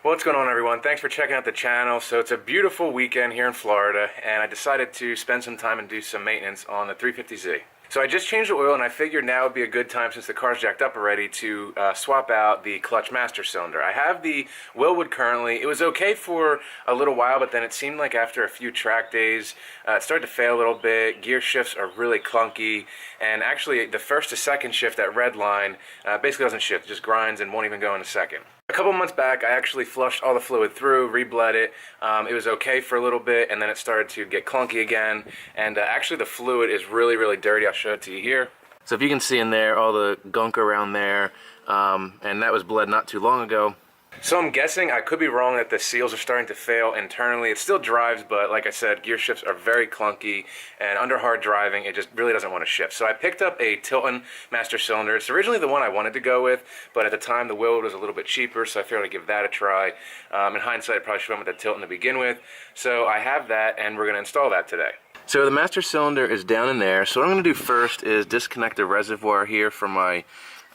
What's going on, everyone? Thanks for checking out the channel. So it's a beautiful weekend here in Florida, and I decided to spend some time and do some maintenance on the 350z. So I just changed the oil, and I figured now would be a good time, since the car's jacked up already, to swap out the clutch master cylinder. I have the Wilwood currently. It was okay for a little while, but then it seemed like after a few track days, it started to fail a little bit. Gear shifts are really clunky, and actually the first to second shift, that red line, basically doesn't shift. It just grinds and won't even go in a second. A couple months back, I actually flushed all the fluid through, rebled it. It was okay for a little bit, and then it started to get clunky again. And actually the fluid is really, really dirty. I'll show it to you here. So if you can see in there, all the gunk around there, and that was bled not too long ago. So I'm guessing, I could be wrong, that the seals are starting to fail internally. It still drives, but like I said, gear shifts are very clunky, and under hard driving, it just really doesn't want to shift. So I picked up a Tilton master cylinder. It's originally the one I wanted to go with, but at the time the Wilwood was a little bit cheaper, so I figured I'd give that a try. In hindsight, I probably should have went with the Tilton to begin with. So I have that, and we're going to install that today. So the master cylinder is down in there. So what I'm going to do first is disconnect the reservoir here from my,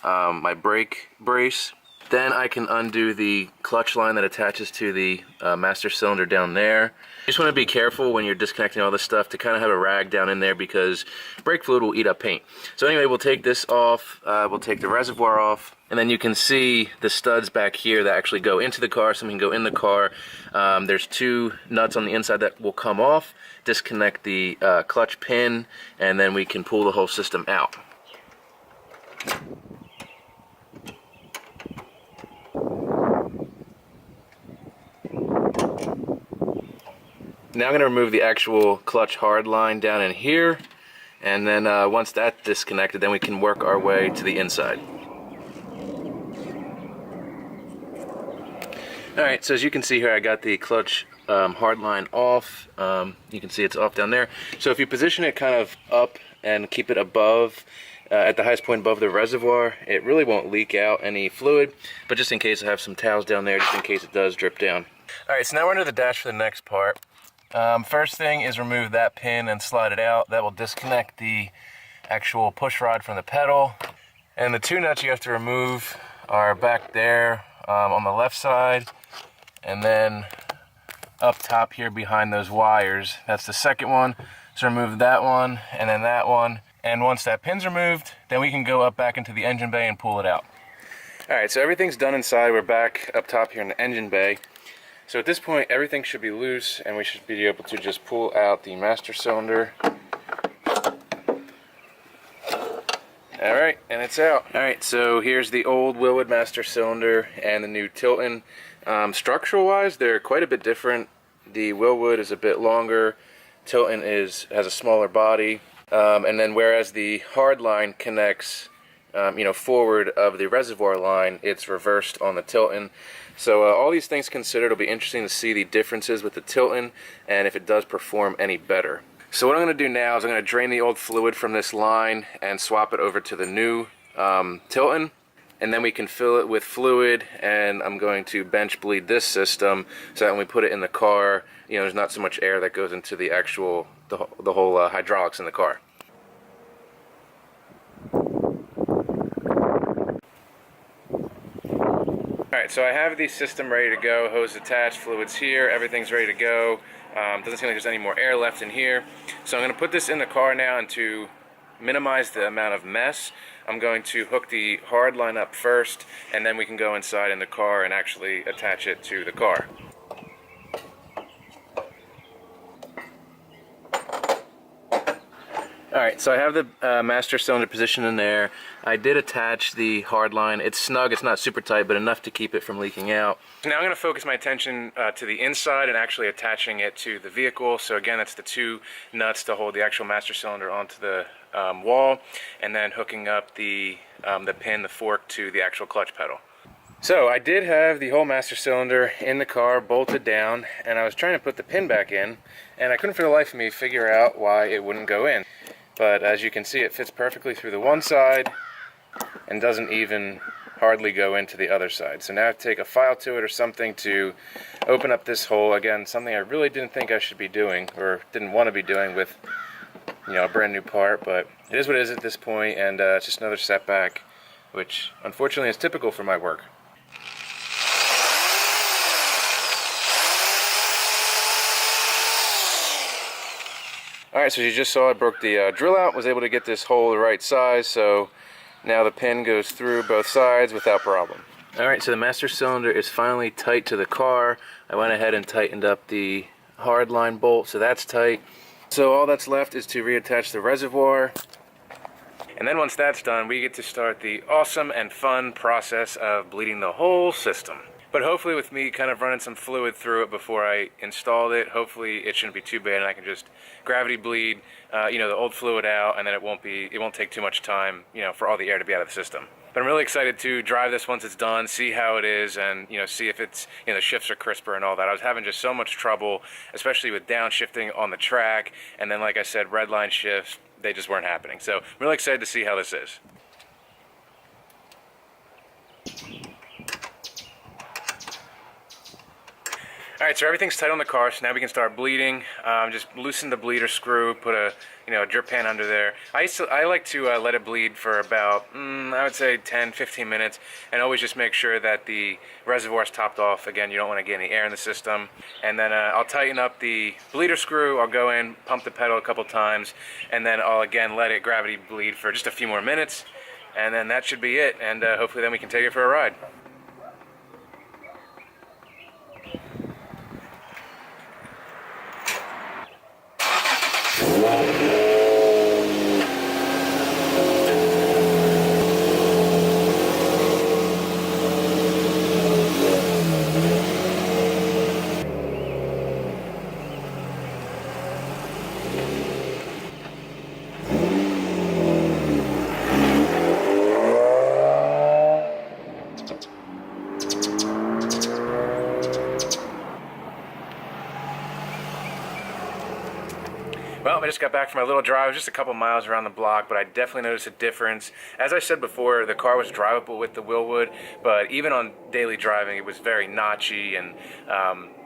my brake brace. Then I can undo the clutch line that attaches to the master cylinder down there. You just want to be careful when you're disconnecting all this stuff to kind of have a rag down in there, because brake fluid will eat up paint. So anyway, we'll take this off, we'll take the reservoir off, and then you can see the studs back here that actually go into the car, some can go in the car. There's two nuts on the inside that will come off, disconnect the clutch pin, and then we can pull the whole system out. Now I'm going to remove the actual clutch hard line down in here, and then once that's disconnected, then we can work our way to the inside. Alright, so as you can see here, I got the clutch hard line off. You can see it's off down there. So if you position it kind of up and keep it above, at the highest point above the reservoir, it really won't leak out any fluid, but just in case, I have some towels down there just in case it does drip down. Alright, so now we're under the dash for the next part. First thing is remove that pin and slide it out. That will disconnect the actual push rod from the pedal. And the two nuts you have to remove are back there on the left side, and then up top here behind those wires. That's the second one. So remove that one and then that one. And once that pin's removed, then we can go up back into the engine bay and pull it out. Alright, so everything's done inside. We're back up top here in the engine bay. So at this point, everything should be loose, and we should be able to just pull out the master cylinder. Alright, and it's out. Alright, so here's the old Wilwood master cylinder and the new Tilton. Structural-wise, they're quite a bit different. The Wilwood is a bit longer. Tilton has a smaller body. And then whereas the hard line connects forward of the reservoir line, it's reversed on the Tilton. So all these things considered, it'll be interesting to see the differences with the Tilton and if it does perform any better. So what I'm going to do now is I'm going to drain the old fluid from this line and swap it over to the new Tilton, and then we can fill it with fluid, and I'm going to bench bleed this system so that when we put it in the car, there's not so much air that goes into the actual, the whole hydraulics in the car. Alright, so I have the system ready to go, hose attached, fluids here, everything's ready to go. Doesn't seem like there's any more air left in here. So I'm going to put this in the car now, and to minimize the amount of mess, I'm going to hook the hard line up first, and then we can go inside in the car and actually attach it to the car. Alright, so I have the master cylinder positioned in there. I did attach the hard line. It's snug, it's not super tight, but enough to keep it from leaking out. Now I'm going to focus my attention to the inside and actually attaching it to the vehicle. So again, that's the two nuts to hold the actual master cylinder onto the wall, and then hooking up the pin, the fork, to the actual clutch pedal. So I did have the whole master cylinder in the car bolted down, and I was trying to put the pin back in, and I couldn't for the life of me figure out why it wouldn't go in. But as you can see, it fits perfectly through the one side and doesn't even hardly go into the other side. So now I have to take a file to it or something to open up this hole. Again, something I really didn't think I should be doing, or didn't want to be doing with a brand new part, but it is what it is at this point, and it's just another setback, which unfortunately is typical for my work. Alright, so you just saw I broke the drill out, was able to get this hole the right size, so now the pin goes through both sides without problem. Alright, so the master cylinder is finally tight to the car. I went ahead and tightened up the hardline bolt, so that's tight. So all that's left is to reattach the reservoir. And then once that's done, we get to start the awesome and fun process of bleeding the whole system. But hopefully with me kind of running some fluid through it before I installed it, hopefully it shouldn't be too bad and I can just gravity bleed, the old fluid out, and then it won't take too much time, for all the air to be out of the system. But I'm really excited to drive this once it's done, see how it is, and see if it's, the shifts are crisper and all that. I was having just so much trouble, especially with downshifting on the track, and then like I said, red line shifts, they just weren't happening. So I'm really excited to see how this is. Alright, so everything's tight on the car, so now we can start bleeding. Just loosen the bleeder screw, put a drip pan under there. I like to let it bleed for about, I would say 10-15 minutes, and always just make sure that the reservoir's topped off. Again, you don't want to get any air in the system. And then I'll tighten up the bleeder screw, I'll go in, pump the pedal a couple times, and then I'll again let it gravity bleed for just a few more minutes, and then that should be it, and hopefully then we can take it for a ride. Well, I just got back from my little drive. It was just a couple miles around the block, but I definitely noticed a difference. As I said before, the car was drivable with the Wilwood, but even on daily driving, it was very notchy, and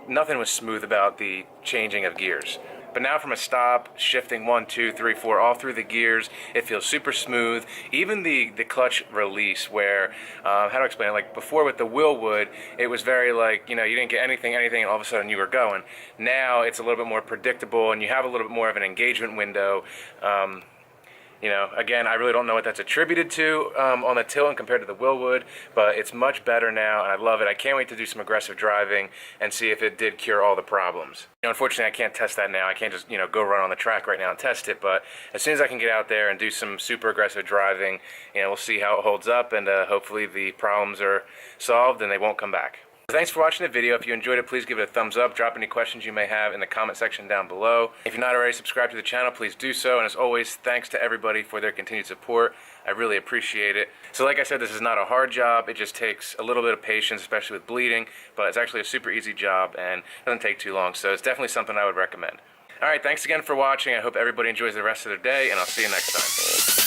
nothing was smooth about the changing of gears. But now from a stop, shifting 1, 2, 3, 4, all through the gears, it feels super smooth. Even the clutch release where, how do I explain it? Like before with the Wilwood, it was very like, you didn't get anything, and all of a sudden you were going. Now it's a little bit more predictable, and you have a little bit more of an engagement window. Again, I really don't know what that's attributed to on the Tilton compared to the Wilwood, but it's much better now, and I love it. I can't wait to do some aggressive driving and see if it did cure all the problems. Unfortunately, I can't test that now. I can't just, go run on the track right now and test it, but as soon as I can get out there and do some super aggressive driving, we'll see how it holds up, and hopefully the problems are solved and they won't come back. Thanks for watching the video. If you enjoyed it, please give it a thumbs up. Drop any questions you may have in the comment section down below. If you're not already subscribed to the channel, please do so. And as always, thanks to everybody for their continued support. I really appreciate it. So like I said, this is not a hard job. It just takes a little bit of patience, especially with bleeding. But it's actually a super easy job and doesn't take too long. So it's definitely something I would recommend. Alright, thanks again for watching. I hope everybody enjoys the rest of their day, and I'll see you next time.